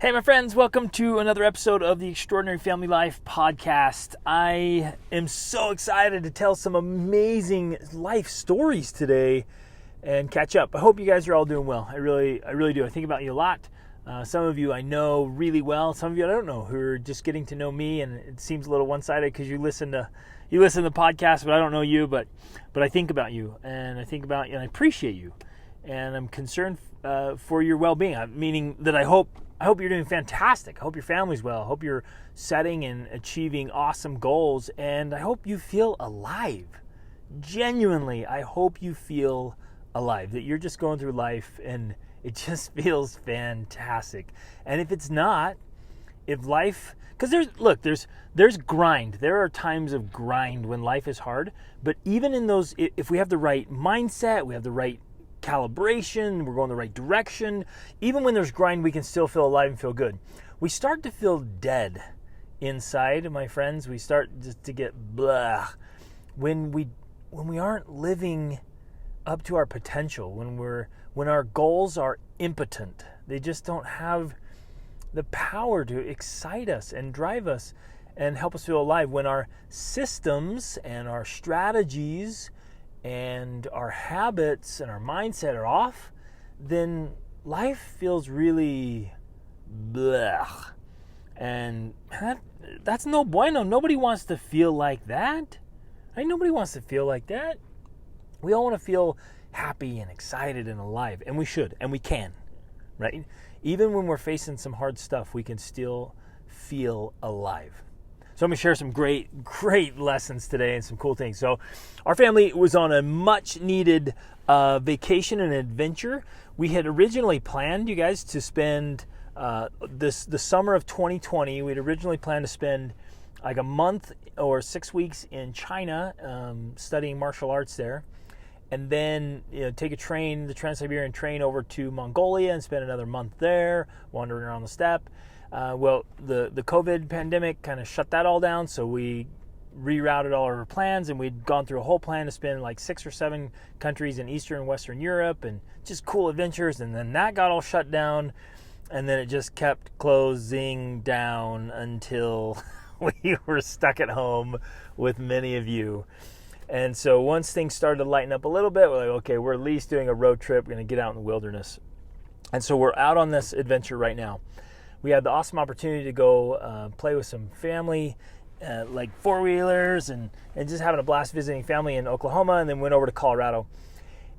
Hey, my friends, welcome to another episode of the Extraordinary Family Life podcast. I am so excited to tell some amazing life stories today and catch up. I hope you guys are all doing well. I really do. I think about you a lot. Some of you I know really well. Some of you I don't know, who are just getting to know me, and it seems a little one-sided because you listen to the podcast, but I don't know you. But I think about you, and I think about you, and I appreciate you, and I'm concerned for your well-being. Meaning that I hope you're doing fantastic. I hope your family's well. I hope you're setting and achieving awesome goals. And I hope you feel alive. Genuinely, I hope you feel alive. That you're just going through life and it just feels fantastic. And if it's not, if life... Because there's grind. There are times of grind when life is hard. But even in those, if we have the right mindset, we have the right calibration, we're going the right direction, even when there's grind, we can still feel alive and feel good. We start to feel dead inside, my friends. We start just to get blah when we aren't living up to our potential, when our goals are impotent. They just don't have the power to excite us and drive us and help us feel alive. When our systems and our strategies and our habits and our mindset are off, then life feels really blech. And that's no bueno. Nobody wants to feel like that. Nobody wants to feel like that. We all want to feel happy and excited and alive. And we should, and we can, right? Even when we're facing some hard stuff, we can still feel alive. So I'm going to share some great lessons today and some cool things. So our family was on a much needed vacation and adventure. We had originally planned, you guys, to spend the summer of 2020. We'd originally planned to spend like a month or 6 weeks in China studying martial arts there. And then take the Trans-Siberian train over to Mongolia and spend another month there, wandering around the steppe. Well, the COVID pandemic kind of shut that all down, so we rerouted all our plans, and we'd gone through a whole plan to spend like 6 or 7 countries in Eastern and Western Europe, and just cool adventures, and then that got all shut down, and then it just kept closing down until we were stuck at home with many of you. And so once things started to lighten up a little bit, we're like, okay, we're at least doing a road trip, we're going to get out in the wilderness. And so we're out on this adventure right now. We had the awesome opportunity to go play with some family, like four-wheelers, and just having a blast visiting family in Oklahoma, and then went over to Colorado.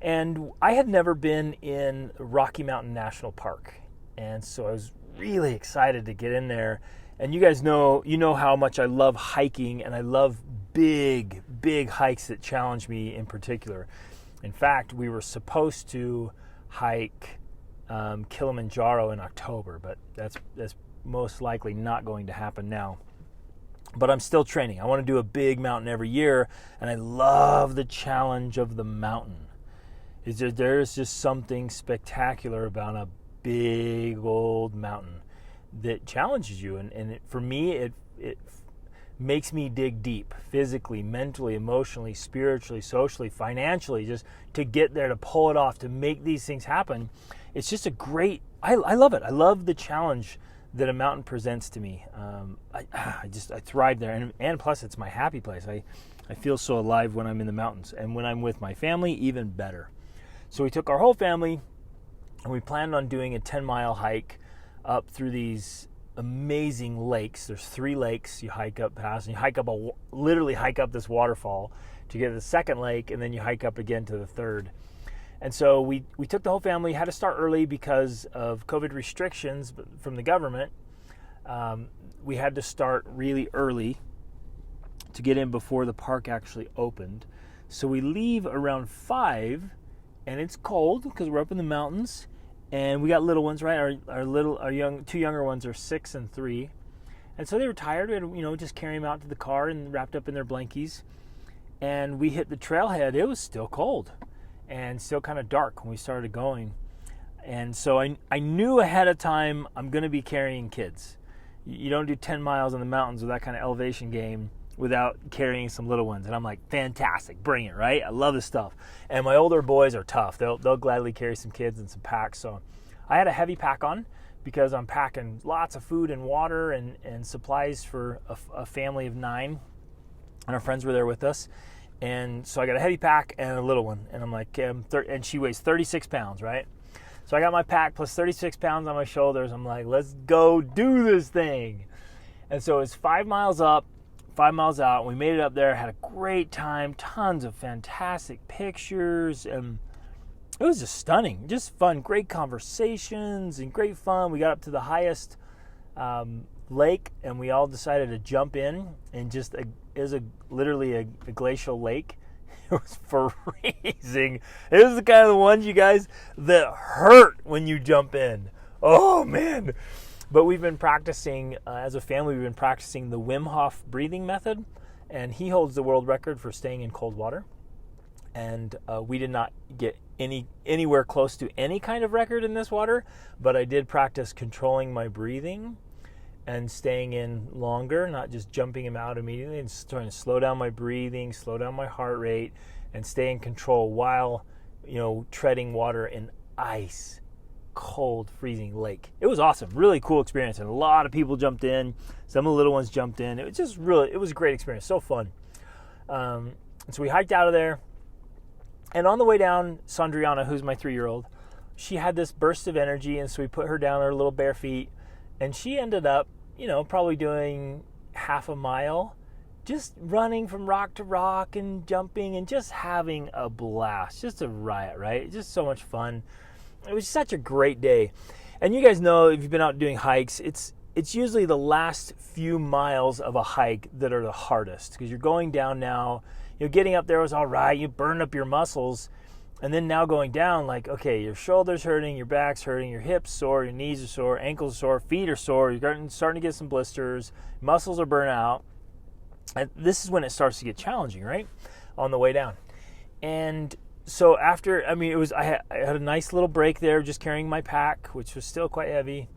And I had never been in Rocky Mountain National Park. And so I was really excited to get in there. And you guys know how much I love hiking, and I love big hikes that challenge me in particular. In fact, we were supposed to hike Kilimanjaro in October, but that's most likely not going to happen now. But I'm still training. I want to do a big mountain every year, and I love the challenge of the mountain. There's just something spectacular about a big old mountain that challenges you, and for me, it makes me dig deep, physically, mentally, emotionally, spiritually, socially, financially, just to get there, to pull it off, to make these things happen. It's just I love it. I love the challenge that a mountain presents to me. I thrive there, and plus it's my happy place. I feel so alive when I'm in the mountains, and when I'm with my family, even better. So we took our whole family, and we planned on doing a 10-mile hike up through these amazing lakes. There's 3 lakes you hike up past, and you literally hike up this waterfall to get to the second lake, and then you hike up again to the third. And so we took the whole family, had to start early because of COVID restrictions from the government. We had to start really early to get in before the park actually opened. So we leave around 5, and it's cold because we're up in the mountains, and we got little ones, right? Our 2 younger ones are 6 and 3. And so they were tired. We had, just carry them out to the car and wrapped up in their blankies. And we hit the trailhead. It was still cold and still kind of dark when we started going. And so I knew ahead of time I'm going to be carrying kids. You don't do 10 miles in the mountains with that kind of elevation game without carrying some little ones. And I'm like, fantastic, bring it, right? I love this stuff. And my older boys are tough. They'll gladly carry some kids and some packs. So I had a heavy pack on because I'm packing lots of food and water and supplies for a family of 9, and our friends were there with us. And so I got a heavy pack and a little one, and I'm like, and she weighs 36 pounds, right? So I got my pack plus 36 pounds on my shoulders. I'm like, let's go do this thing. And so it's 5 miles up, 5 miles out. We made it up there, had a great time, tons of fantastic pictures, and it was just stunning, just fun, great conversations and great fun. We got up to the highest lake, and we all decided to jump in, and just it was literally a glacial lake. It was freezing. It was the kind of the ones, you guys, that hurt when you jump in. Oh man. But we've been practicing, as a family, we've been practicing the Wim Hof breathing method, and he holds the world record for staying in cold water. And we did not get anywhere close to any kind of record in this water, but I did practice controlling my breathing and staying in longer, not just jumping him out immediately, and trying to slow down my breathing, slow down my heart rate, and stay in control while, treading water in ice cold, freezing lake. It was awesome, really cool experience, and a lot of people jumped in. Some of the little ones jumped in. It was just it was a great experience, so fun. And so we hiked out of there, and on the way down, Sandriana, who's my 3-year-old, she had this burst of energy, and so we put her down on her little bare feet, and she ended up, probably doing half a mile, just running from rock to rock and jumping and just having a blast, just a riot, right? Just so much fun. It was such a great day. And you guys know, if you've been out doing hikes, it's usually the last few miles of a hike that are the hardest, because you're going down now. Getting up there was all right. You burn up your muscles. And then now going down, like, okay, your shoulder's hurting, your back's hurting, your hips sore, your knees are sore, ankles are sore, feet are sore, you're starting to get some blisters, muscles are burnt out. And this is when it starts to get challenging, right? On the way down. And so after, I had a nice little break there, just carrying my pack, which was still quite heavy.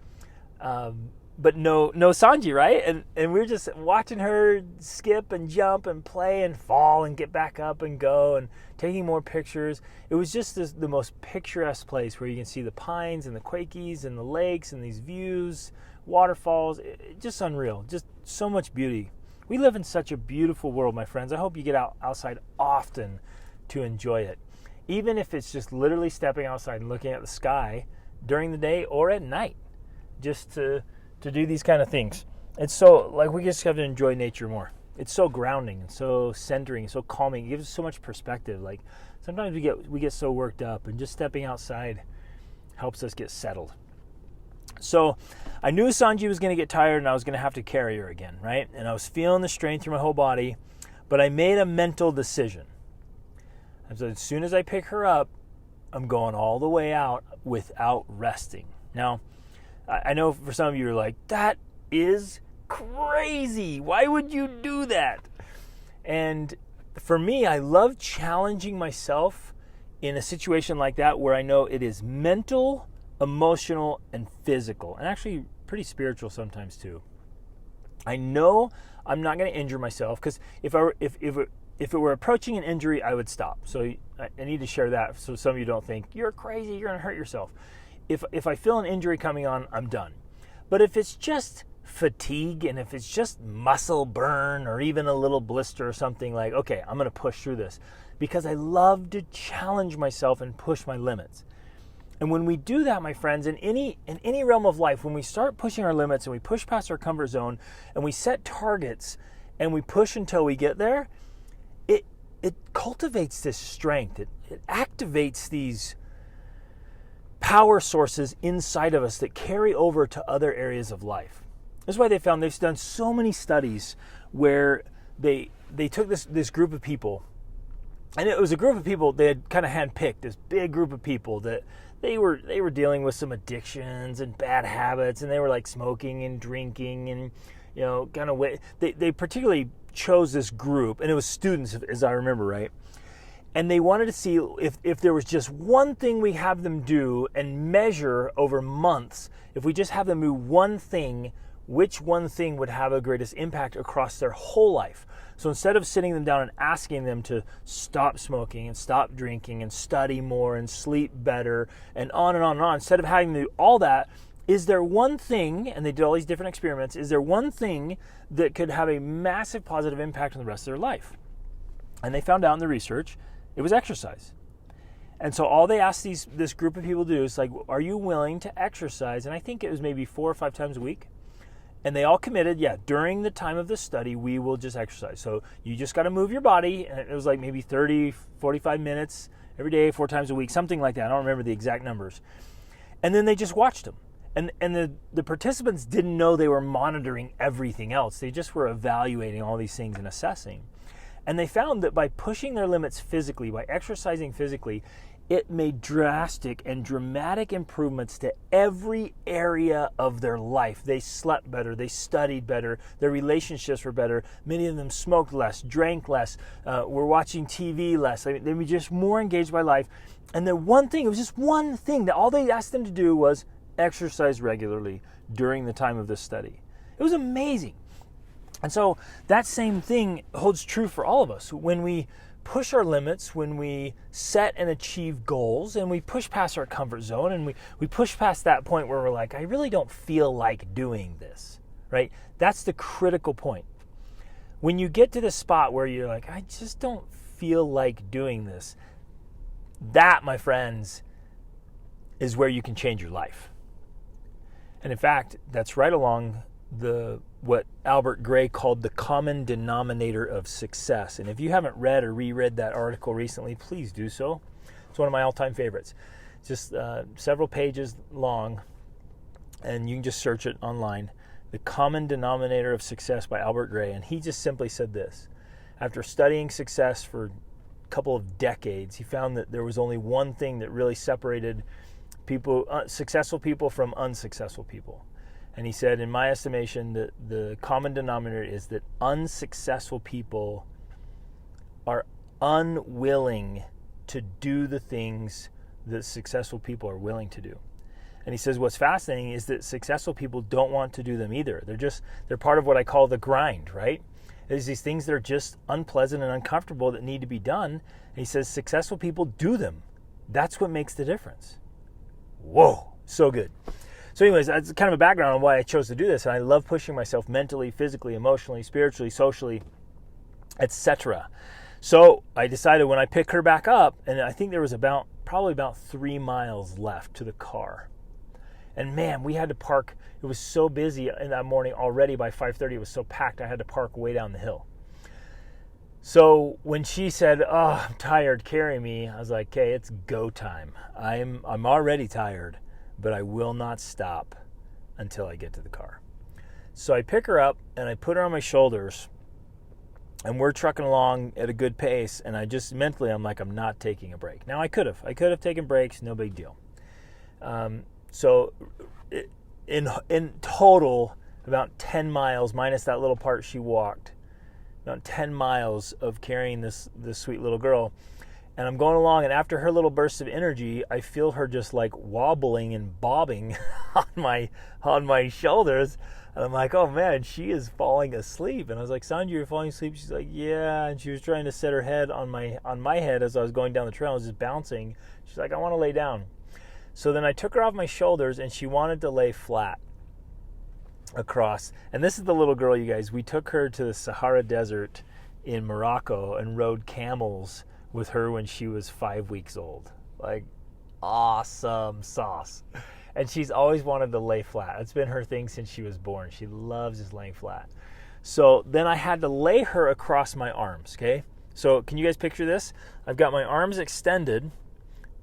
But no Sanji, right? And we were just watching her skip and jump and play and fall and get back up and go and taking more pictures. It was just the most picturesque place where you can see the pines and the Quakies and the lakes and these views, waterfalls. Just unreal. Just so much beauty. We live in such a beautiful world, my friends. I hope you get outside often to enjoy it. Even if it's just literally stepping outside and looking at the sky during the day or at night, just to do these kind of things. It's so, we just have to enjoy nature more. It's so grounding and so centering, so calming. It gives us so much perspective. Sometimes we get so worked up, and just stepping outside helps us get settled. So I knew Sanji was going to get tired and I was going to have to carry her again, right? And I was feeling the strain through my whole body, but I made a mental decision. And so as soon as I pick her up, I'm going all the way out without resting. Now, I know for some of you are like, that is crazy. Why would you do that? And for me, I love challenging myself in a situation like that where I know it is mental, emotional, and physical, and actually pretty spiritual sometimes too. I know I'm not going to injure myself, because if it were approaching an injury, I would stop. So I need to share that so some of you don't think, you're crazy, you're going to hurt yourself. If I feel an injury coming on, I'm done. But if it's just fatigue, and if it's just muscle burn or even a little blister or something, like, okay, I'm going to push through this, because I love to challenge myself and push my limits. And when we do that, my friends, in any realm of life, when we start pushing our limits and we push past our comfort zone and we set targets and we push until we get there, it cultivates this strength. It activates these power sources inside of us that carry over to other areas of life. That's why they've done so many studies where they took this group of people, and it was a group of people they had kind of handpicked, this big group of people that they were dealing with some addictions and bad habits, and they were like smoking and drinking and kind of they particularly chose this group, and it was students, as I remember, right? And they wanted to see if there was just one thing we have them do and measure over months. If we just have them do one thing, which one thing would have the greatest impact across their whole life? So instead of sitting them down and asking them to stop smoking and stop drinking and study more and sleep better and on and on and on, instead of having them do all that, is there one thing, and they did all these different experiments, is there one thing that could have a massive positive impact on the rest of their life? And they found out in the research, it was exercise. And so all they asked this group of people to do is like, are you willing to exercise? And I think it was maybe 4 or 5 times a week. And they all committed, during the time of the study, we will just exercise. So you just got to move your body. And it was like maybe 30, 45 minutes every day, 4 times a week, something like that. I don't remember the exact numbers. And then they just watched them. And the participants didn't know they were monitoring everything else. They just were evaluating all these things and assessing. And they found that by pushing their limits physically, by exercising physically, it made drastic and dramatic improvements to every area of their life. They slept better, they studied better, their relationships were better. Many of them smoked less, drank less, were watching TV less. They were just more engaged by life. And the one thing, it was just one thing that all they asked them to do was exercise regularly during the time of this study. It was amazing. And so that same thing holds true for all of us. When we push our limits, when we set and achieve goals, and we push past our comfort zone, and we push past that point where we're like, I really don't feel like doing this, right? That's the critical point. When you get to the spot where you're like, I just don't feel like doing this, that, my friends, is where you can change your life. And in fact, that's right along what Albert Gray called the common denominator of success. And if you haven't read or reread that article recently, please do so. It's one of my all-time favorites. Just several pages long, and you can just search it online. The Common Denominator of Success by Albert Gray. And he just simply said this. After studying success for a couple of decades, he found that there was only one thing that really separated people, successful people from unsuccessful people. And he said, in my estimation, that the common denominator is that unsuccessful people are unwilling to do the things that successful people are willing to do. And he says what's fascinating is that successful people don't want to do them either. They're part of what I call the grind, right? There's these things that are just unpleasant and uncomfortable that need to be done. And he says successful people do them. That's what makes the difference. Whoa, so good. So anyways, that's kind of a background on why I chose to do this. And I love pushing myself mentally, physically, emotionally, spiritually, socially, etc. So I decided when I pick her back up, and I think there was probably about 3 miles left to the car. And man, we had to park. It was so busy in that morning already. By 5:30, it was so packed, I had to park way down the hill. So when she said, "Oh, I'm tired, carry me," I was like, "Okay, it's go time. I'm already tired, but I will not stop until I get to the car." So I pick her up and I put her on my shoulders, and we're trucking along at a good pace. And I just mentally, I'm like, I'm not taking a break. Now I could have taken breaks, no big deal. So in total, about 10 miles minus that little part she walked, about 10 miles of carrying this sweet little girl. And I'm going along, and after her little burst of energy, I feel her just like wobbling and bobbing on my shoulders. And I'm like, oh man, she is falling asleep. And I was like, Sandra, you're falling asleep? She's like, yeah. And she was trying to set her head on my head as I was going down the trail. I was just bouncing. She's like, I want to lay down. So then I took her off my shoulders, and she wanted to lay flat across. And this is the little girl, you guys. We took her to the Sahara Desert in Morocco and rode camels with her when she was 5 weeks old. Like, awesome sauce. And she's always wanted to lay flat. It's been her thing since she was born. She loves just laying flat. So then I had to lay her across my arms, okay? So can you guys picture this? I've got my arms extended,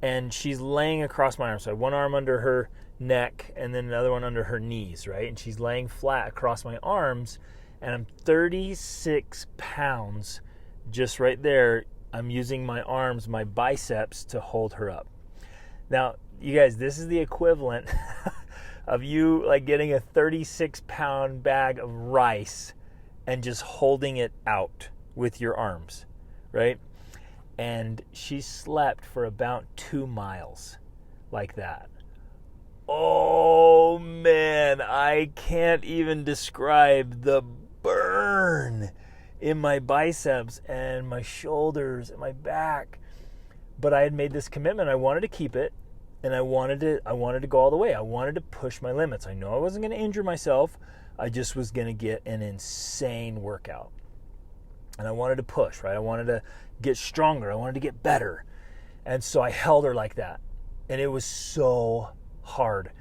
and she's laying across my arms. So I have one arm under her neck and then another one under her knees, right? And she's laying flat across my arms, and I'm 36 pounds just right there. I'm using my arms, my biceps, to hold her up. Now, you guys, this is the equivalent of you like getting a 36-pound bag of rice and just holding it out with your arms, right? And she slept for about 2 miles like that. Oh man, I can't even describe the burn in my biceps and my shoulders and my back. But I had made this commitment. I wanted to keep it. and I wanted to go all the way. I wanted to push my limits. I know I wasn't going to injure myself. I just was going to get an insane workout. And I wanted to push, right? I wanted to get stronger. I wanted to get better. And so I held her like that. And it was so hard.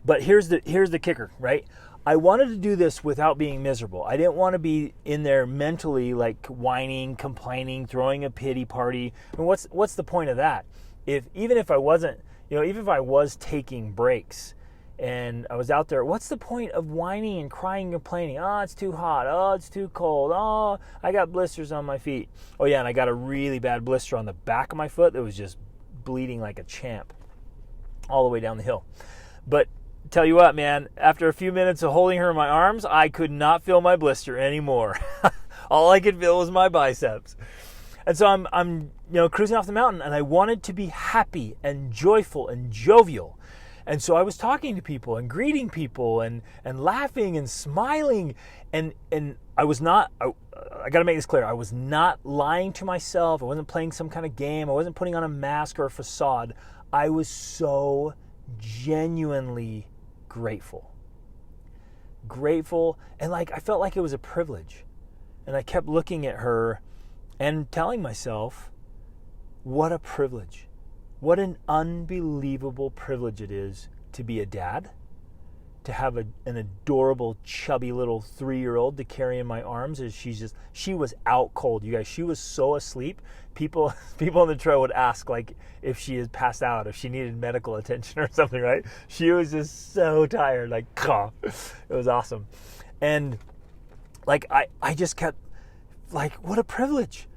But here's the kicker, right? I wanted to do this without being miserable. I didn't want to be in there mentally like whining, complaining, throwing a pity party. And what's the point of that? Even if I was taking breaks and I was out there, what's the point of whining and crying and complaining? Oh, it's too hot. Oh, it's too cold. Oh, I got blisters on my feet. Oh yeah, and I got a really bad blister on the back of my foot that was just bleeding like a champ all the way down the hill. But tell you what, man, after a few minutes of holding her in my arms, I could not feel my blister anymore. All I could feel was my biceps. And so I'm cruising off the mountain, and I wanted to be happy and joyful and jovial. And so I was talking to people and greeting people and laughing and smiling. And I was not, I got to make this clear, I was not lying to myself. I wasn't playing some kind of game. I wasn't putting on a mask or a facade. I was so genuinely grateful. And like I felt like it was a privilege. And I kept looking at her and telling myself, what a privilege. What an unbelievable privilege it is to be a dad, to have an adorable, chubby little 3-year-old to carry in my arms as she was out cold. You guys, she was so asleep. People on the trail would ask like if she had passed out, if she needed medical attention or something, right? She was just so tired, like, it was awesome. And like, I just kept like, what a privilege.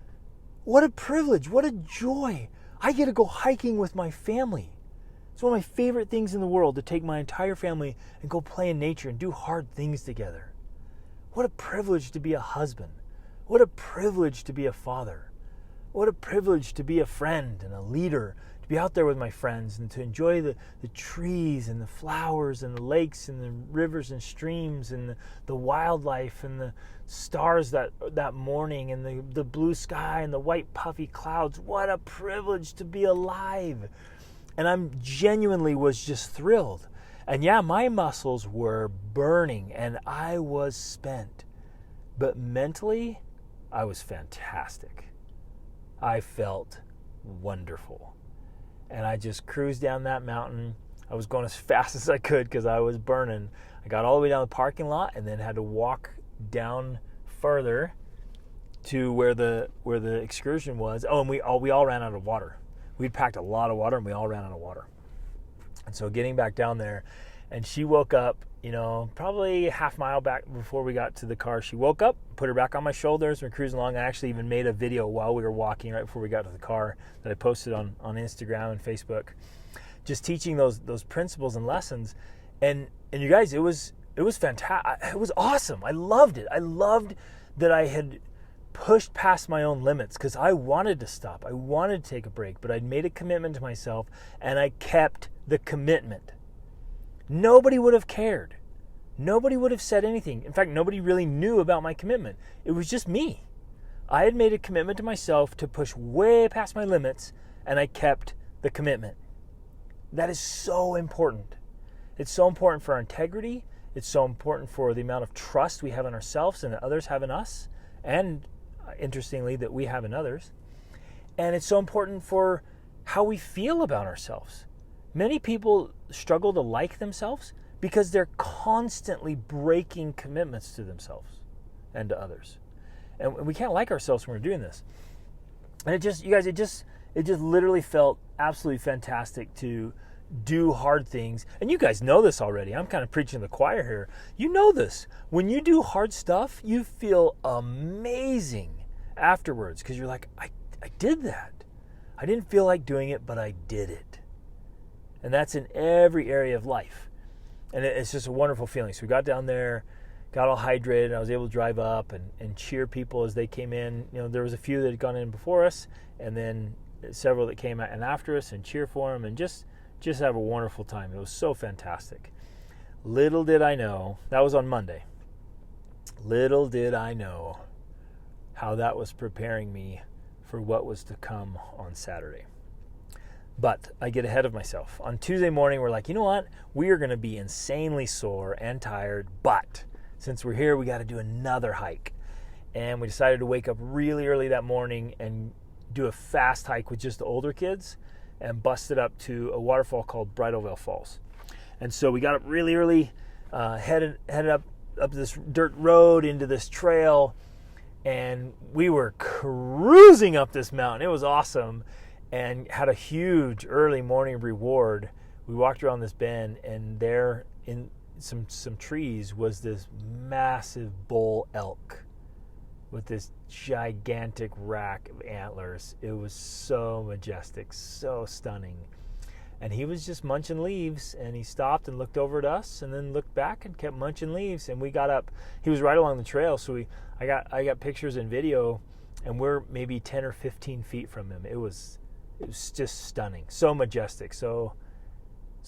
What a privilege. What a joy. I get to go hiking with my family. It's one of my favorite things in the world, to take my entire family and go play in nature and do hard things together. What a privilege to be a husband. What a privilege to be a father. What a privilege to be a friend and a leader, to be out there with my friends and to enjoy the trees and the flowers and the lakes and the rivers and streams and the wildlife and the stars that morning and the blue sky and the white puffy clouds. What a privilege to be alive. And I genuinely was just thrilled. And yeah, my muscles were burning and I was spent. But mentally, I was fantastic. I felt wonderful. And I just cruised down that mountain. I was going as fast as I could because I was burning. I got all the way down the parking lot and then had to walk down further to where the excursion was. Oh, and we all ran out of water. We'd packed a lot of water and we all ran out of water. And so getting back down there, and she woke up, probably a half mile back before we got to the car. She woke up, put her back on my shoulders, and we're cruising along. I actually even made a video while we were walking right before we got to the car that I posted on Instagram and Facebook, just teaching those principles and lessons. And you guys, it was fantastic. It was awesome. I loved it. I loved that I had pushed past my own limits because I wanted to stop. I wanted to take a break, but I'd made a commitment to myself and I kept the commitment. Nobody would have cared. Nobody would have said anything. In fact, nobody really knew about my commitment. It was just me. I had made a commitment to myself to push way past my limits, and I kept the commitment. That is so important. It's so important for our integrity. It's so important for the amount of trust we have in ourselves and that others have in us, and interestingly, that we have in others. And it's so important for how we feel about ourselves. Many people struggle to like themselves because they're constantly breaking commitments to themselves and to others. And we can't like ourselves when we're doing this. And it just literally felt absolutely fantastic to do hard things. And you guys know this already. I'm kind of preaching to the choir here. You know this. When you do hard stuff, you feel amazing afterwards because you're like, I did that. I didn't feel like doing it, but I did it. And that's in every area of life. And it's just a wonderful feeling. So we got down there, got all hydrated, and I was able to drive up and cheer people as they came in. There was a few that had gone in before us, and then several that came in after us, and cheer for them, and just have a wonderful time. It was so fantastic. Little did I know, that was on Monday. Little did I know how that was preparing me for what was to come on Saturday. But I get ahead of myself. On Tuesday morning, we're like, you know what? We are going to be insanely sore and tired, but since we're here, we got to do another hike. And we decided to wake up really early that morning and do a fast hike with just the older kids and busted up to a waterfall called Bridalveil Falls. And so we got up really early, headed up this dirt road into this trail, and we were cruising up this mountain. It was awesome and had a huge early morning reward. We walked around this bend, and there in some trees was this massive bull elk with this gigantic rack of antlers. It was so majestic, so stunning. And he was just munching leaves, and he stopped and looked over at us and then looked back and kept munching leaves. And we got up. He was right along the trail, so I got pictures and video, and we're maybe 10 or 15 feet from him. It was just stunning, so majestic, so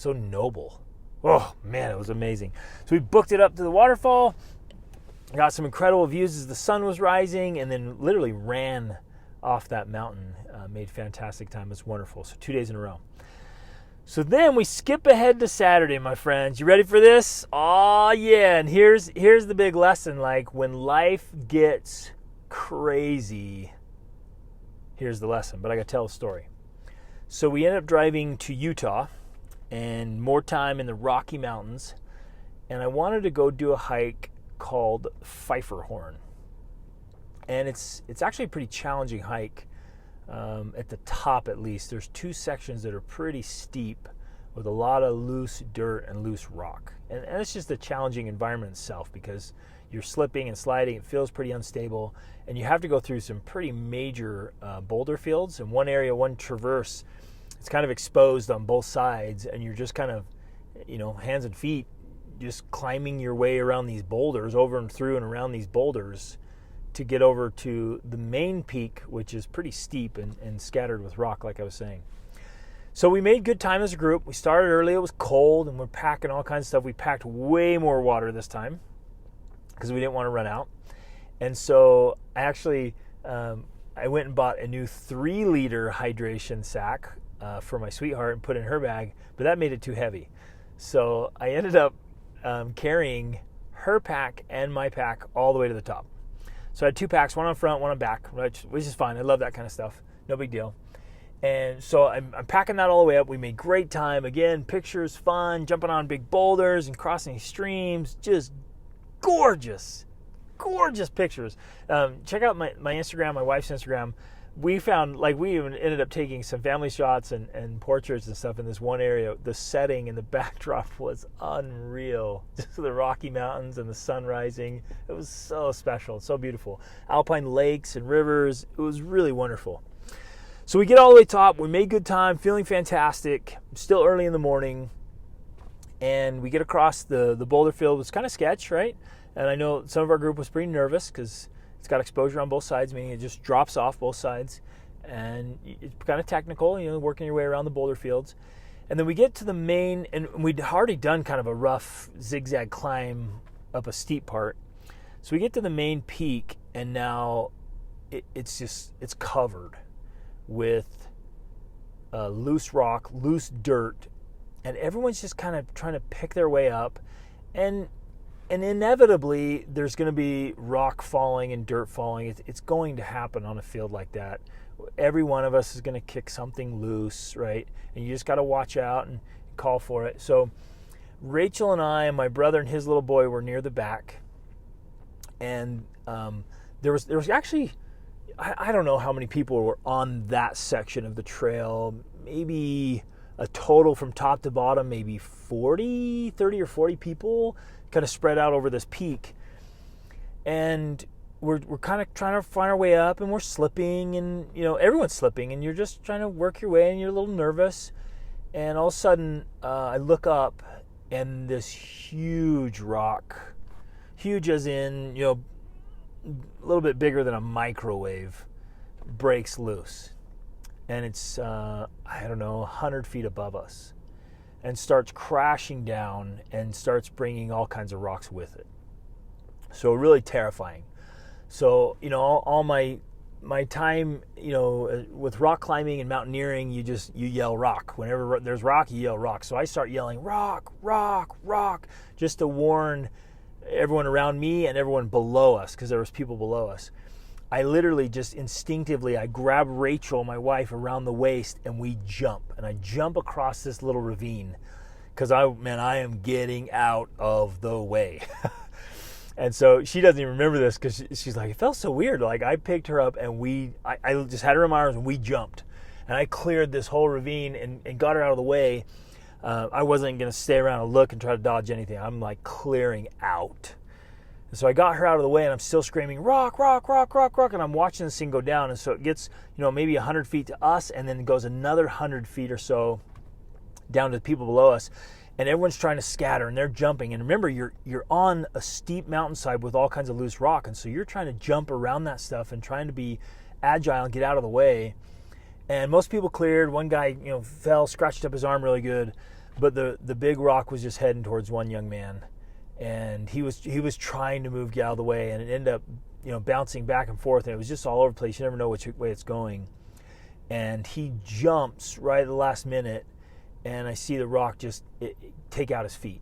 noble. Oh man, it was amazing. So we booked it up to the waterfall, got some incredible views as the sun was rising, and then literally ran off that mountain. Made fantastic time. It was wonderful. So 2 days in a row. So then we skip ahead to Saturday, my friends. You ready for this? Oh yeah, and here's the big lesson. Like, when life gets crazy, here's the lesson. But I got to tell a story. So we ended up driving to Utah and more time in the Rocky Mountains, and I wanted to go do a hike called Pfeifferhorn. And it's actually a pretty challenging hike. At the top, at least, there's 2 sections that are pretty steep with a lot of loose dirt and loose rock. And it's just a challenging environment itself because you're slipping and sliding. It feels pretty unstable. And you have to go through some pretty major boulder fields. In one area, one traverse, it's kind of exposed on both sides. And you're just kind of, hands and feet, just climbing your way around these boulders, over and through and around these boulders, to get over to the main peak, which is pretty steep and scattered with rock, like I was saying. So we made good time as a group. We started early. It was cold, and we're packing all kinds of stuff. We packed way more water this time because we didn't want to run out. And so I actually, I went and bought a new 3-liter hydration sack for my sweetheart and put it in her bag, but that made it too heavy. So I ended up carrying her pack and my pack all the way to the top. So I had 2 packs, one on front, one on back, which is fine. I love that kind of stuff. No big deal. And so I'm packing that all the way up. We made great time. Again, pictures, fun, jumping on big boulders and crossing streams. Just gorgeous pictures. Check out my Instagram, my wife's Instagram. We found, we even ended up taking some family shots and portraits and stuff in this one area. The setting and the backdrop was unreal. Just the Rocky Mountains and the sun rising. It was so special, so beautiful. Alpine lakes and rivers. It was really wonderful. So we get all the way top. We made good time, feeling fantastic. Still early in the morning. And we get across the boulder field. It was kind of sketch, right? And I know some of our group was pretty nervous because it's got exposure on both sides, meaning it just drops off both sides. And it's kind of technical, working your way around the boulder fields. And then we get to the main, and we'd already done kind of a rough zigzag climb up a steep part. So we get to the main peak, and now it's covered with loose rock, loose dirt. And everyone's just kind of trying to pick their way up. And inevitably, there's going to be rock falling and dirt falling. It's going to happen on a field like that. Every one of us is going to kick something loose, right? And you just got to watch out and call for it. So Rachel and I and my brother and his little boy were near the back. And there was actually, I don't know how many people were on that section of the trail. Maybe a total from top to bottom, maybe 30 or 40 people kind of spread out over this peak. And we're kind of trying to find our way up, and we're slipping, and everyone's slipping, and you're just trying to work your way, and you're a little nervous. And all of a sudden I look up, and this huge rock, huge as in a little bit bigger than a microwave, breaks loose. And it's 100 feet above us, and starts crashing down and starts bringing all kinds of rocks with it. So really terrifying. So all my my time, with rock climbing and mountaineering, you yell rock. Whenever there's rock, you yell rock. So I start yelling rock, rock, rock, just to warn everyone around me and everyone below us, because there was people below us. I literally just instinctively, I grab Rachel, my wife, around the waist, and we jump. And I jump across this little ravine because I am getting out of the way. And so she doesn't even remember this because she's like, it felt so weird. Like I picked her up and I just had her in my arms and we jumped. And I cleared this whole ravine and got her out of the way. I wasn't going to stay around and look and try to dodge anything. I'm like clearing out. And so I got her out of the way and I'm still screaming, rock, rock, rock, rock, rock. And I'm watching this thing go down. And so it gets, maybe 100 feet to us and then it goes another 100 feet or so down to the people below us. And everyone's trying to scatter and they're jumping. And remember, you're on a steep mountainside with all kinds of loose rock. And so you're trying to jump around that stuff and trying to be agile and get out of the way. And most people cleared. One guy, fell, scratched up his arm really good. But the big rock was just heading towards one young man. And he was trying to get out of the way. And it ended up, bouncing back and forth. And it was just all over the place. You never know which way it's going. And he jumps right at the last minute. And I see the rock just take out his feet.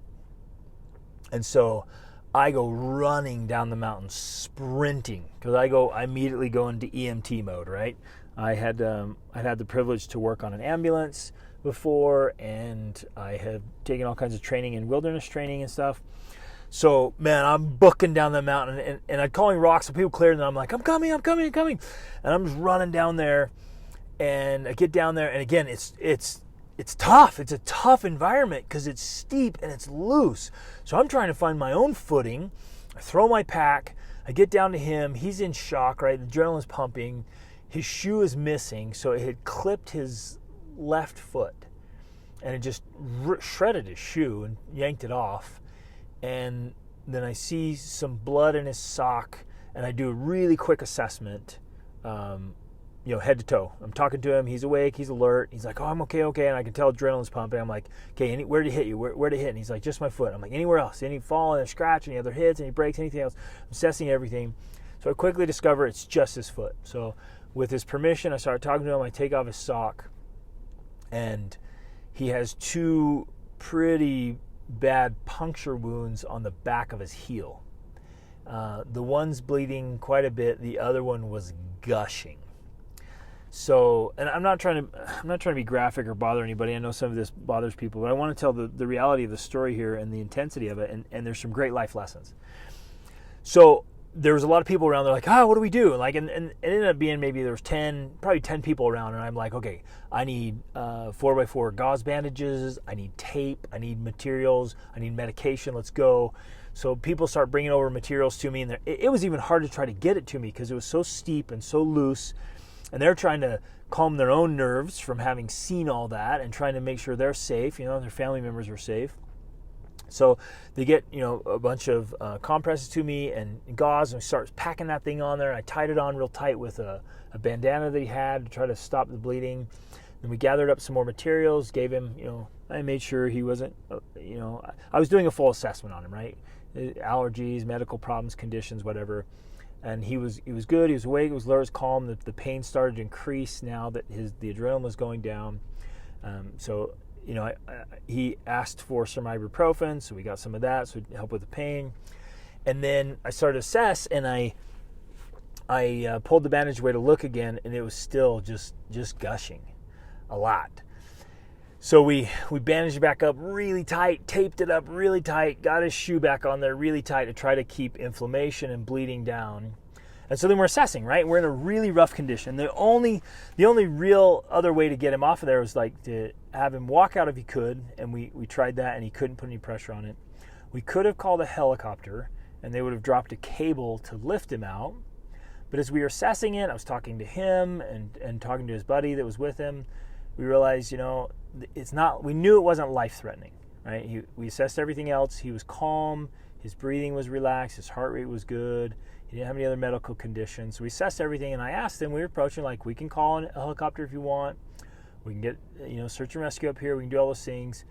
And so I go running down the mountain, sprinting, because I immediately go into EMT mode, right? I'd had the privilege to work on an ambulance before, and I have taken all kinds of training in wilderness training and stuff. So, man, I'm booking down the mountain, and I'm calling rocks, so people cleared, and I'm like, I'm coming. And I'm just running down there, and I get down there, and again, it's tough. It's a tough environment because it's steep and it's loose. So I'm trying to find my own footing. I throw my pack. I get down to him. He's in shock, right? The adrenaline's pumping. His shoe is missing. So it had clipped his left foot. And it just shredded his shoe and yanked it off. And then I see some blood in his sock. And I do a really quick assessment. Head to toe. I'm talking to him. He's awake. He's alert. He's like, oh, I'm okay. And I can tell adrenaline's pumping. I'm like, okay, where did it hit you? Where did it hit? And he's like, just my foot. I'm like, anywhere else? Any fall, any scratch, any other hits, any breaks, anything else? I'm assessing everything. So I quickly discover it's just his foot. So with his permission, I start talking to him. I take off his sock. And he has 2 pretty bad puncture wounds on the back of his heel. The one's bleeding quite a bit. The other one was gushing. So, and I'm not trying to be graphic or bother anybody. I know some of this bothers people, but I want to tell the reality of the story here and the intensity of it, and there's some great life lessons. So there was a lot of people around. They're like, what do we do? And it ended up being maybe there was probably 10 people around, and I'm like, okay, I need 4x4 gauze bandages, I need tape, I need materials, I need medication. Let's go. So people start bringing over materials to me, and it was even hard to try to get it to me because it was so steep and so loose. And they're trying to calm their own nerves from having seen all that and trying to make sure they're safe, their family members are safe. So they get, a bunch of compresses to me and gauze, and we start packing that thing on there. I tied it on real tight with a bandana that he had to try to stop the bleeding. Then we gathered up some more materials, gave him, I made sure he wasn't, I was doing a full assessment on him, right? Allergies, medical problems, conditions, whatever. And he was good. He was awake. He was alert, was calm. The pain started to increase now that the adrenaline was going down. So he asked for some ibuprofen, so we got some of that, so it helped with the pain. And then I started to assess, and I pulled the bandage away to look again, and it was still just gushing a lot. So we bandaged it back up really tight, taped it up really tight, got his shoe back on there really tight to try to keep inflammation and bleeding down. And so then we're assessing, right? We're in a really rough condition. The only real other way to get him off of there was like to have him walk out if he could, and we tried that, and he couldn't put any pressure on it. We could have called a helicopter, and they would have dropped a cable to lift him out. But as we were assessing it, I was talking to him and talking to his buddy that was with him. We realized, it's not. We knew it wasn't life-threatening, right? We assessed everything else. He was calm. His breathing was relaxed. His heart rate was good. He didn't have any other medical conditions. So we assessed everything, and I asked him. We were approaching like, we can call a helicopter if you want. We can get search and rescue up here. We can do all those things.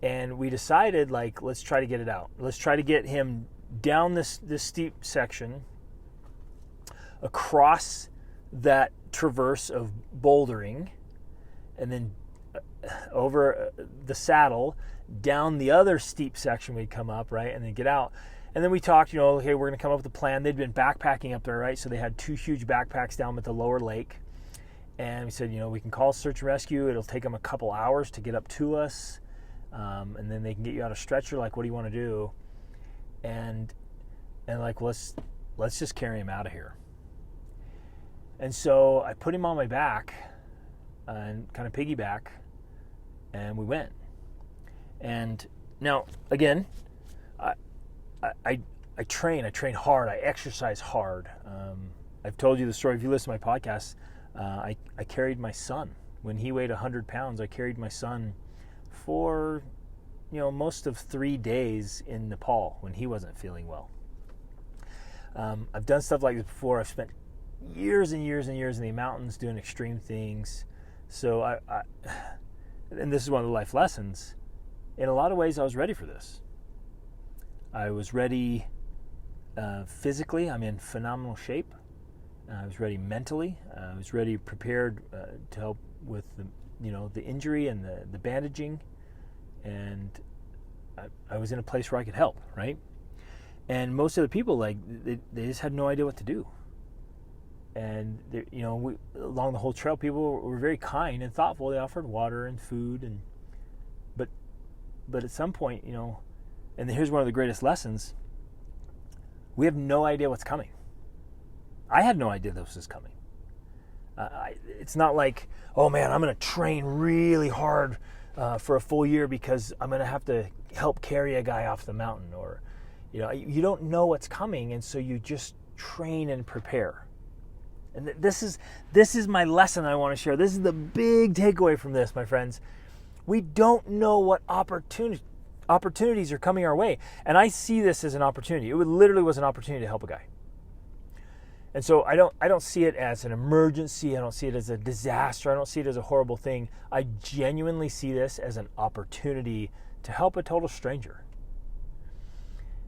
And we decided like, let's try to get it out. Let's try to get him down this steep section, across that traverse of bouldering, and then over the saddle, down the other steep section we'd come up, right, and then get out. And then we talked, okay, we're going to come up with a plan. They'd been backpacking up there, right? So they had 2 huge backpacks down at the lower lake. And we said, we can call search and rescue. It'll take them a couple hours to get up to us. And then they can get you out a stretcher. Like, what do you want to do? And like, let's just carry him out of here. And so I put him on my back and kind of piggyback, and we went. And now, again, I train hard. I exercise hard. I've told you the story. If you listen to my podcast, I carried my son. When he weighed 100 pounds, I carried my son for, most of 3 days in Nepal when he wasn't feeling well. I've done stuff like this before. I've spent years and years and years in the mountains doing extreme things. So and this is one of the life lessons. In a lot of ways, I was ready for this. I was ready physically. I'm in phenomenal shape. I was ready mentally. I was ready, prepared to help with the injury and the bandaging. And I was in a place where I could help, right? And most of the people, they just had no idea what to do. And along the whole trail, people were very kind and thoughtful. They offered water and food, but at some point, and here's one of the greatest lessons: we have no idea what's coming. I had no idea this was coming. It's not like, oh man, I'm going to train really hard for a full year because I'm going to have to help carry a guy off the mountain, or you don't know what's coming, and so you just train and prepare. And this is my lesson I want to share. This is the big takeaway from this, my friends. We don't know what opportunities are coming our way. And I see this as an opportunity. It literally was an opportunity to help a guy. And so I don't see it as an emergency. I don't see it as a disaster. I don't see it as a horrible thing. I genuinely see this as an opportunity to help a total stranger.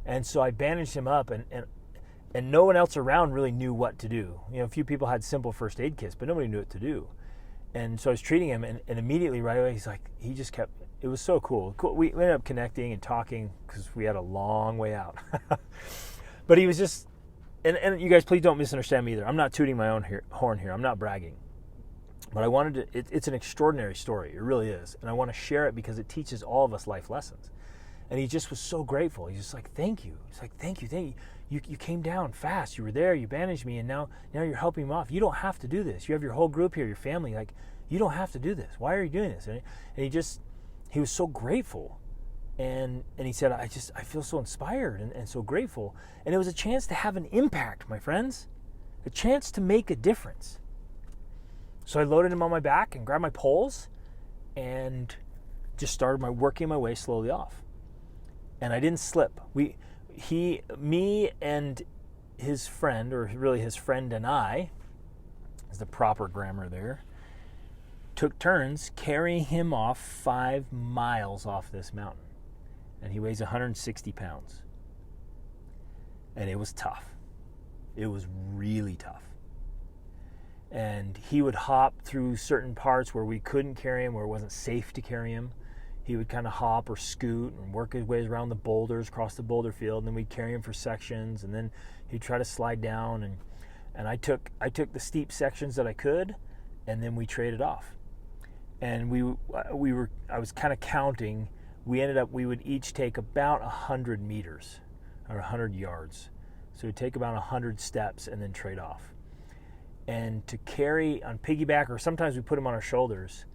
And so I bandaged him up, and no one else around really knew what to do. A few people had simple first aid kits, but nobody knew what to do. And so I was treating him, and immediately right away, he just kept, it was so cool. We ended up connecting and talking because we had a long way out. But he was just, and you guys, please don't misunderstand me either. I'm not tooting my own horn here. I'm not bragging. But I wanted to, it's an extraordinary story. It really is. And I want to share it because it teaches all of us life lessons. And he just was so grateful. He's just like, thank you. He's like, thank you. You came down fast. You were there. You bandaged me. And now you're helping him off. You don't have to do this. You have your whole group here, your family. Like, you don't have to do this. Why are you doing this? And he was so grateful. And he said, I feel so inspired and so grateful. And it was a chance to have an impact, my friends. A chance to make a difference. So I loaded him on my back and grabbed my poles and just started working my way slowly off. And I didn't slip. Me and his friend, or really his friend and I, is the proper grammar there, took turns carrying him off 5 miles off this mountain. And he weighs 160 pounds. And it was tough. It was really tough. And he would hop through certain parts where we couldn't carry him, where it wasn't safe to carry him. He would kind of hop or scoot and work his way around the boulders, across the boulder field, and then we'd carry him for sections, and then he'd try to slide down, and I took the steep sections that I could, and then we traded off. And I was kind of counting. We would each take about 100 meters or 100 yards. So we'd take about 100 steps and then trade off. And to carry on piggyback, or sometimes we put him on our shoulders,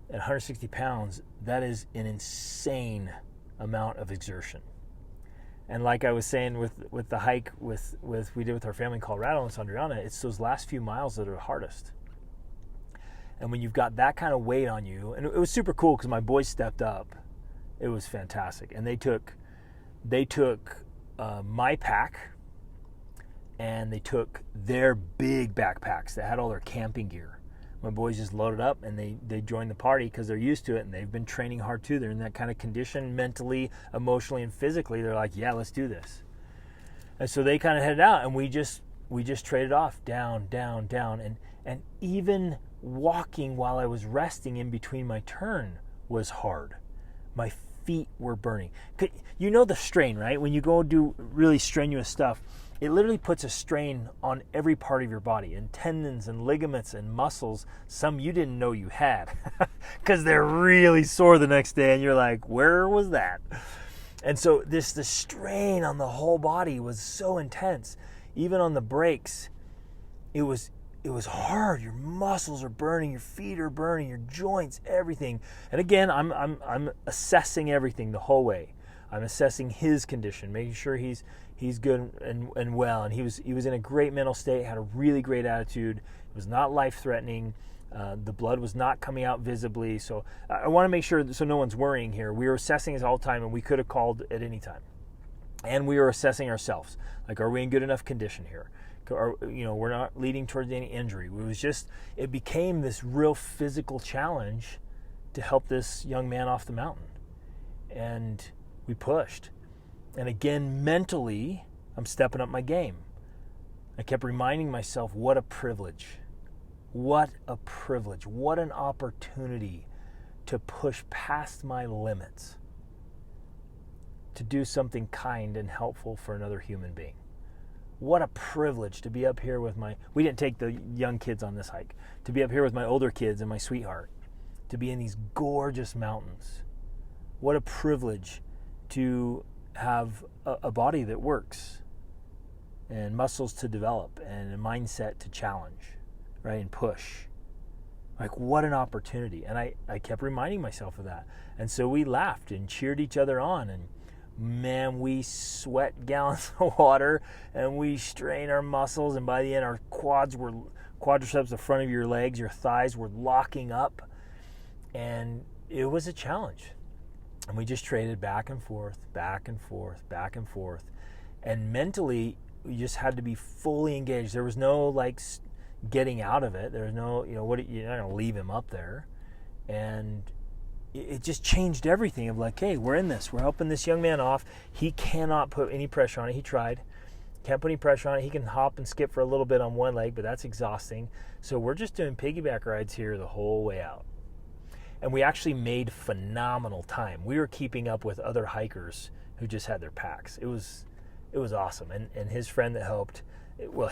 at 160 pounds, that is an insane amount of exertion. And like I was saying with the hike we did with our family in Colorado and Sandriana, it's those last few miles that are the hardest. And when you've got that kind of weight on you, and it was super cool because my boys stepped up. It was fantastic. And they took my pack, and they took their big backpacks that had all their camping gear. My boys just loaded up, and they joined the party because they're used to it, and they've been training hard too. They're in that kind of condition mentally, emotionally, and physically. They're like, yeah, let's do this. And so they kind of headed out, and we just we just traded off, down, down, down. And even walking while I was resting in between my turn was hard. My feet were burning. You know the strain, right? When you go do really strenuous stuff, it literally puts a strain on every part of your body, and tendons and ligaments and muscles, some you didn't know you had, because they're really sore the next day, and you're like, where was that? And so the strain on the whole body was so intense. Even on the brakes, it was hard. Your muscles are burning, your feet are burning, your joints, everything. And again, I'm assessing everything the whole way. I'm assessing his condition, making sure he's good and well. And he was in a great mental state, had a really great attitude. It was not life-threatening. The blood was not coming out visibly. So I want to make sure so no one's worrying here. We were assessing his all the time, and we could have called at any time. And we were assessing ourselves. Like, are we in good enough condition here? We're not leading towards any injury. It became this real physical challenge to help this young man off the mountain. And we pushed. And again, mentally, I'm stepping up my game. I kept reminding myself, what a privilege. What a privilege. What an opportunity to push past my limits, to do something kind and helpful for another human being. What a privilege to be up here with we didn't take the young kids on this hike, to be up here with my older kids and my sweetheart, to be in these gorgeous mountains. What a privilege to have a body that works, and muscles to develop, and a mindset to challenge, right, and push. Like, what an opportunity. And I kept reminding myself of that. And so we laughed and cheered each other on, and man, we sweat gallons of water, and we strain our muscles, and by the end our quadriceps, the front of your legs, your thighs were locking up, and it was a challenge. And we just traded back and forth, back and forth, back and forth. And mentally, we just had to be fully engaged. There was no getting out of it. There was no, you're not going to leave him up there. And it just changed everything of hey, we're in this. We're helping this young man off. He cannot put any pressure on it. He tried. Can't put any pressure on it. He can hop and skip for a little bit on one leg, but that's exhausting. So we're just doing piggyback rides here the whole way out. And we actually made phenomenal time. We were keeping up with other hikers who just had their packs. It was awesome. And his friend that helped,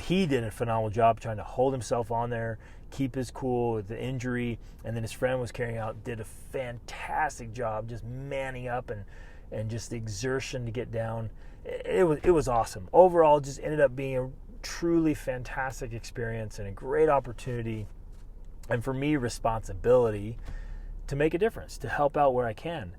he did a phenomenal job trying to hold himself on there, keep his cool with the injury, and then his friend was carrying out, did a fantastic job just manning up and just the exertion to get down. It was awesome. Overall, it just ended up being a truly fantastic experience and a great opportunity, and for me, responsibility to make a difference, to help out where I can.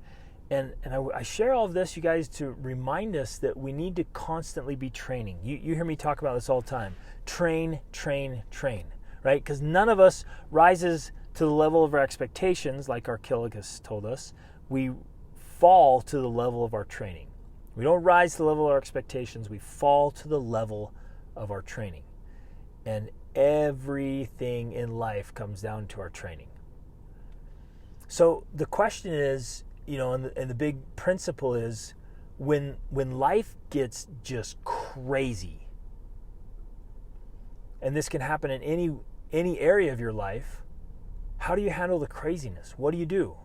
And I share all of this, you guys, to remind us that we need to constantly be training. You hear me talk about this all the time. Train, train, train, right? Because none of us rises to the level of our expectations, like Archilochus told us. We fall to the level of our training. We don't rise to the level of our expectations. We fall to the level of our training. And everything in life comes down to our training. So the question is, and the big principle is, when life gets just crazy, and this can happen in any area of your life, how do you handle the craziness? What do you do?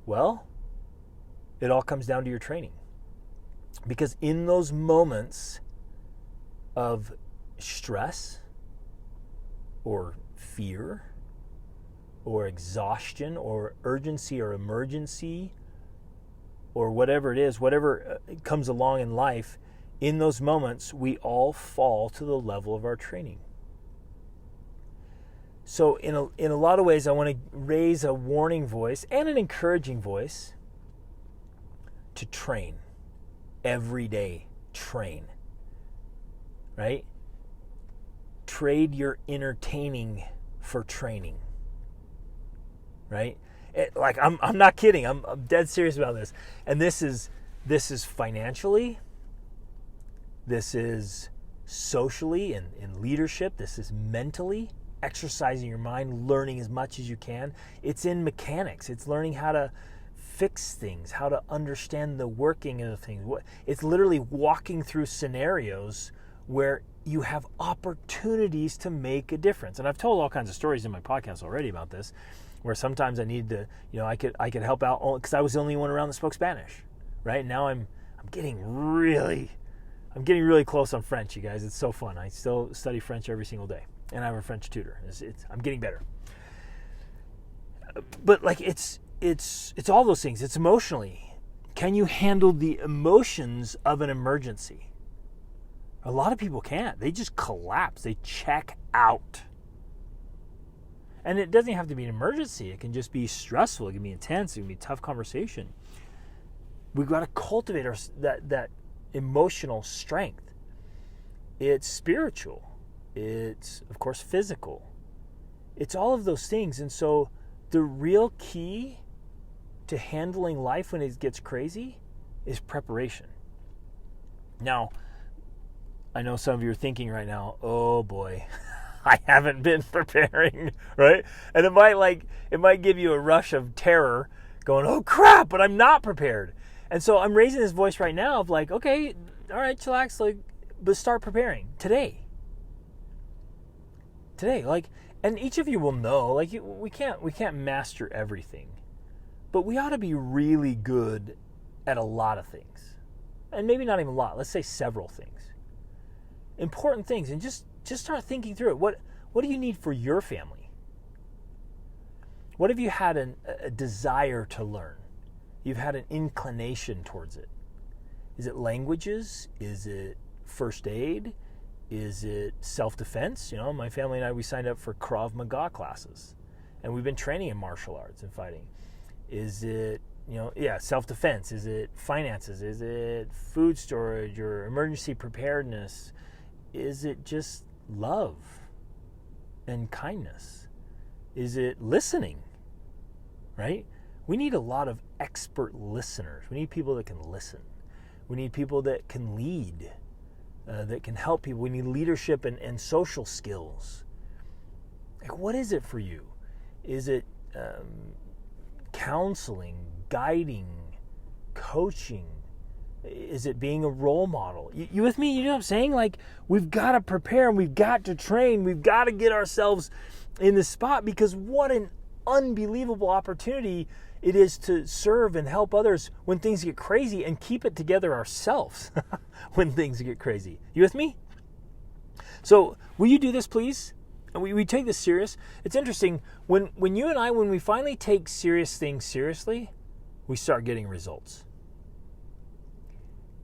Well, it all comes down to your training. Because in those moments of stress or fear or exhaustion or urgency or emergency or whatever it is, whatever comes along in life, in those moments, we all fall to the level of our training. So in a lot of ways, I want to raise a warning voice and an encouraging voice to train. Every day, train. Right? Trade your entertaining for training. Right? I'm not kidding. I'm dead serious about this. And this is financially, this is socially and in leadership, this is mentally, exercising your mind, learning as much as you can. It's in mechanics. It's learning how to fix things, how to understand the working of things. It's literally walking through scenarios where you have opportunities to make a difference. And I've told all kinds of stories in my podcast already about this, where sometimes I need to, I could help out because I was the only one around that spoke Spanish, right? Now I'm getting really close on French, you guys. It's so fun. I still study French every single day, and I have a French tutor. I'm getting better. But like it's all those things. It's emotionally. Can you handle the emotions of an emergency? A lot of people can't. They just collapse. They check out. And it doesn't have to be an emergency. It can just be stressful. It can be intense. It can be a tough conversation. We've got to cultivate that emotional strength. It's spiritual. It's, of course, physical. It's all of those things. And so the real key to handling life when it gets crazy is preparation. Now, I know some of you are thinking right now, oh boy, I haven't been preparing, right? And it might give you a rush of terror going, oh crap, but I'm not prepared. And so I'm raising this voice right now of like, okay, all right, chillax, but start preparing today. And each of you will know, we can't master everything, but we ought to be really good at a lot of things. And maybe not even a lot, let's say several things. Important things, and just start thinking through it. What do you need for your family? What have you had a desire to learn? You've had an inclination towards it. Is it languages? Is it first aid? Is it self-defense? My family and I, we signed up for Krav Maga classes, and we've been training in martial arts and fighting. Is it self-defense? Is it finances? Is it food storage or emergency preparedness? Is it just love and kindness? Is it listening, right? We need a lot of expert listeners. We need people that can listen. We need people that can lead, that can help people. We need leadership and social skills. What is it for you? Is it counseling, guiding, coaching? Is it being a role model? You with me? You know what I'm saying? We've got to prepare and we've got to train. We've got to get ourselves in the spot, because what an unbelievable opportunity it is to serve and help others when things get crazy, and keep it together ourselves when things get crazy. You with me? So will you do this, please? And we take this serious. It's interesting. When you and I, when we finally take serious things seriously, we start getting results.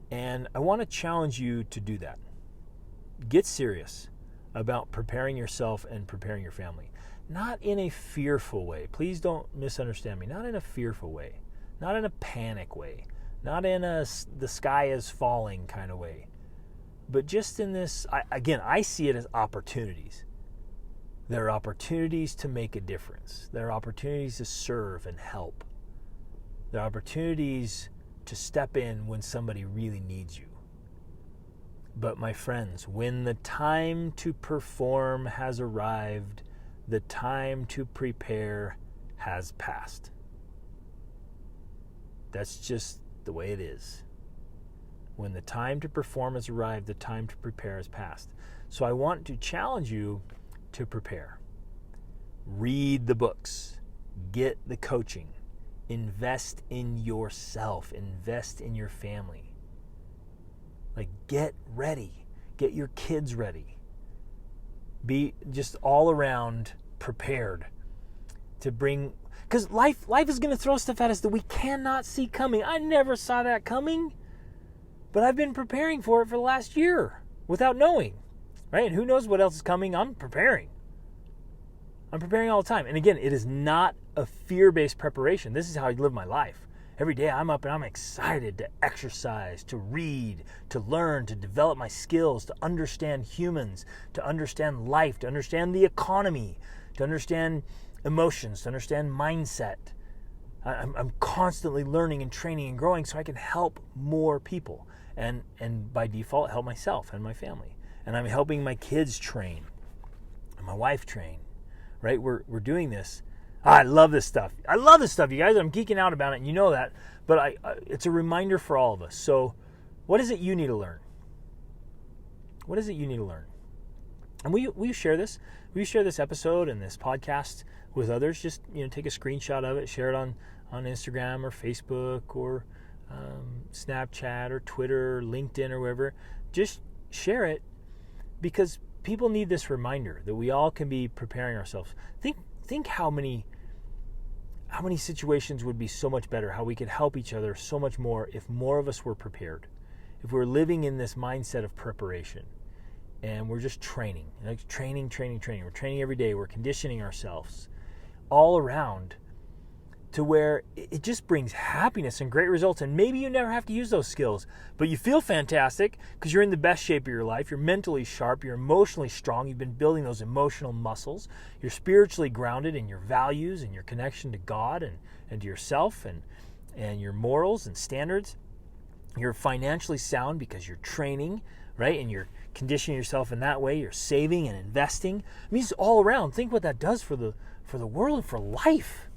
And I want to challenge you to do that. Get serious about preparing yourself and preparing your family. Not in a fearful way. Please don't misunderstand me. Not in a fearful way. Not in a panic way. Not in the sky is falling kind of way. But just in this, I see it as opportunities. There are opportunities to make a difference. There are opportunities to serve and help. There are opportunities to step in when somebody really needs you. But my friends, when the time to perform has arrived, the time to prepare has passed. That's just the way it is. When the time to perform has arrived, the time to prepare has passed. So I want to challenge you to prepare. Read the books. Get the coaching. Invest in yourself. Invest in your family. Get ready. Get your kids ready. Be just all around prepared to bring, because life is going to throw stuff at us that we cannot see coming. I never saw that coming, but I've been preparing for it for the last year without knowing, right? And who knows what else is coming? I'm preparing all the time. And again, it is not a fear-based preparation. This is how I live my life. Every day I'm up and I'm excited to exercise, to read, to learn, to develop my skills, to understand humans, to understand life, to understand the economy, to understand emotions, to understand mindset. I'm constantly learning and training and growing so I can help more people. And by default, help myself and my family. And I'm helping my kids train and my wife train, right? We're doing this. I love this stuff. You guys. I'm geeking out about it, and you know that. But it's a reminder for all of us. So what is it you need to learn? What is it you need to learn? And we share this. We share this episode and this podcast with others. Just take a screenshot of it, share it on Instagram or Facebook or Snapchat or Twitter or LinkedIn or wherever. Just share it, because people need this reminder that we all can be preparing ourselves. Think how many situations would be so much better, how we could help each other so much more if more of us were prepared. If we're living in this mindset of preparation and we're just training. Training. We're training every day. We're conditioning ourselves all around to where it just brings happiness and great results. And maybe you never have to use those skills, but you feel fantastic because you're in the best shape of your life. You're mentally sharp. You're emotionally strong. You've been building those emotional muscles. You're spiritually grounded in your values and your connection to God and to yourself and your morals and standards. You're financially sound because you're training, right? And you're conditioning yourself in that way. You're saving and investing. I mean, it's all around. Think what that does for the world and for life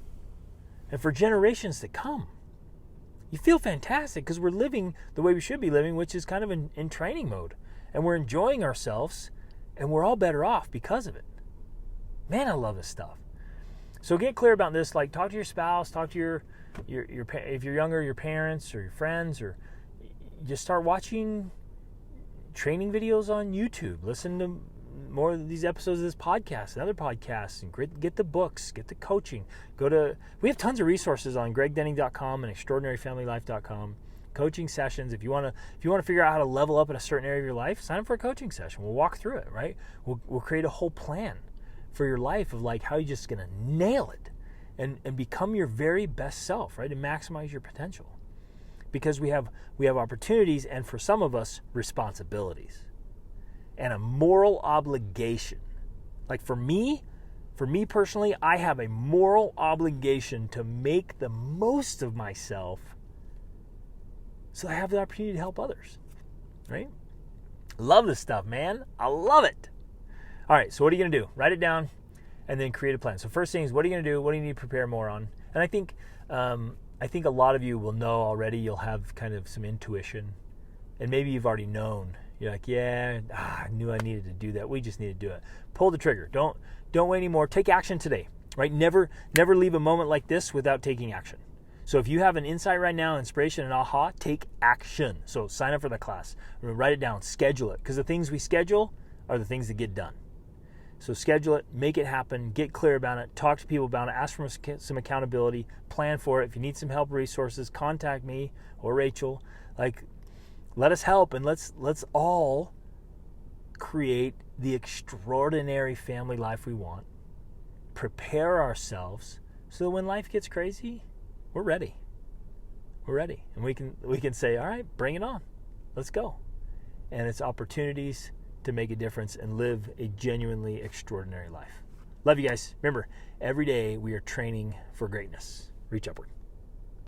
and for generations to come. You feel fantastic because we're living the way we should be living, which is kind of in training mode. And we're enjoying ourselves, and we're all better off because of it. Man, I love this stuff. So get clear about this. Like, talk to your spouse, talk to your if you're younger, your parents or your friends, or just start watching training videos on YouTube. Listen to more of these episodes of this podcast and other podcasts, and get the books, get the coaching. We have tons of resources on gregdenning.com and extraordinaryfamilylife.com. Coaching sessions. If you want to figure out how to level up in a certain area of your life, sign up for a coaching session. We'll walk through it, right? We'll create a whole plan for your life of like how you're just going to nail it and become your very best self, right? And maximize your potential. Because we have opportunities, and for some of us, responsibilities and a moral obligation. Like for me personally, I have a moral obligation to make the most of myself so I have the opportunity to help others, right? Love this stuff, man. I love it. All right, so what are you going to do? Write it down and then create a plan. So first thing is, what are you going to do? What do you need to prepare more on? And I think a lot of you will know already. You'll have kind of some intuition, and maybe you've already known. You're like, I knew I needed to do that. We just need to do it. Pull the trigger. Don't wait anymore. Take action today, right? Never leave a moment like this without taking action. So if you have an insight right now, inspiration and aha, take action. So sign up for the class. Write it down. Schedule it, because the things we schedule are the things that get done. So schedule it, make it happen, get clear about it, talk to people about it, ask for some accountability, plan for it. If you need some help or resources, contact me or Rachel. Like, let us help, and let's all create the extraordinary family life we want. Prepare ourselves so that when life gets crazy, we're ready. We're ready. And we can say, all right, bring it on. Let's go. And it's opportunities to make a difference and live a genuinely extraordinary life. Love you guys. Remember, every day we are training for greatness. Reach upward.